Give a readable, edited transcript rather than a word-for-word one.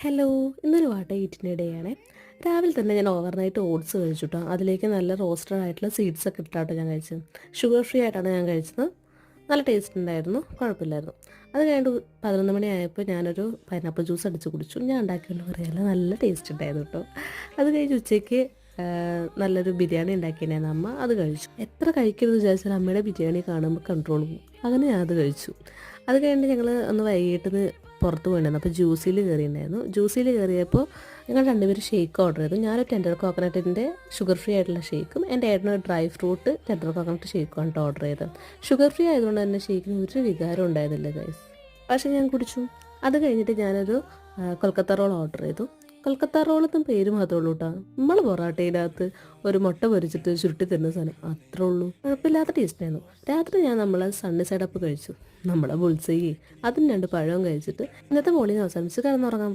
Hello, ഇന്നൊരു വാട്ട ഈറ്റിൻ്റെ day ആണേ. രാവിലെ തന്നെ ഞാൻ ഓവർനൈറ്റ് ഓട്സ് കഴിച്ചു കേട്ടോ. അതിലേക്ക് നല്ല റോസ്റ്റഡ് ആയിട്ടുള്ള സീഡ്സ് ഒക്കെ ഇട്ടാട്ടോ ഞാൻ കഴിച്ചത്. ഷുഗർ ഫ്രീ ആയിട്ടാണ് ഞാൻ കഴിച്ചത്. നല്ല ടേസ്റ്റ് ഉണ്ടായിരുന്നു, കുഴപ്പമില്ലായിരുന്നു. അത് കഴിഞ്ഞിട്ട് 11 മണിയായപ്പോൾ ഞാനൊരു പൈനാപ്പിൾ ജ്യൂസ് അടിച്ച് കുടിച്ചു. ഞാൻ ഉണ്ടാക്കിയുള്ള പറയാല്ല, നല്ല ടേസ്റ്റ് ഉണ്ടായിരുന്നു കേട്ടോ. അത് കഴിഞ്ഞ് ഉച്ചയ്ക്ക് നല്ലൊരു ബിരിയാണി ഉണ്ടാക്കിയിട്ടുണ്ടായിരുന്നു അമ്മ. അത് കഴിച്ചു. എത്ര കഴിക്കരുത് വിചാരിച്ചാൽ അമ്മയുടെ ബിരിയാണി കാണുമ്പോൾ കൺട്രോൾ പോകും. അങ്ങനെ ഞാൻ അത് കഴിച്ചു. അത് കഴിഞ്ഞിട്ട് ഞങ്ങൾ ഒന്ന് വൈകിട്ട് പുറത്ത് പോയിട്ടുണ്ടായിരുന്നു. അപ്പോൾ ജ്യൂസിൽ കയറിയിട്ടുണ്ടായിരുന്നു. ജ്യൂസിൽ കയറിയപ്പോൾ ഞങ്ങൾ രണ്ടുപേരും ഷേക്ക് ഓർഡർ ചെയ്തു. ഞാനൊരു ടെൻഡർ കോക്കനട്ടിൻ്റെ ഷുഗർ ഫ്രീ ആയിട്ടുള്ള ഷേക്കും എൻ്റെ ഏട്ടനൊരു ഡ്രൈ ഫ്രൂട്ട് ടെൻഡർ കോക്കനട്ട് ഷേക്കുമാണ് കേട്ടോ ഓർഡർ ചെയ്തത്. ഷുഗർ ഫ്രീ ആയതുകൊണ്ട് തന്നെ ഷേക്കിന് ഒരു വികാരം ഉണ്ടായിരുന്നില്ല ഗൈസ്. പക്ഷേ ഞാൻ കുടിച്ചു. അത് കഴിഞ്ഞിട്ട് ഞാനൊരു കൊൽക്കത്ത റോൾ ഓർഡർ ചെയ്തു. കൊൽക്കത്ത റോളെന്നും പേര് മാത്രമേ ഉള്ളൂ കേട്ടോ. നമ്മൾ പൊറോട്ടയിനകത്ത് ഒരു മുട്ട പൊരിച്ചിട്ട് ചുരുട്ടി തരുന്ന സാധനം അത്രേ ഉള്ളൂ. കുഴപ്പമില്ലാത്ത ടേസ്റ്റായിരുന്നു. രാത്രി ഞാൻ നമ്മളെ സണ്ണി സൈഡപ്പ് കഴിച്ചു. നമ്മളെ ബുൾസൈ അതും 2 പഴവും കഴിച്ചിട്ട് ഇന്നത്തെ മോർണിംഗ് അവസാനിച്ച് കിടന്നുറങ്ങാൻ പോയി.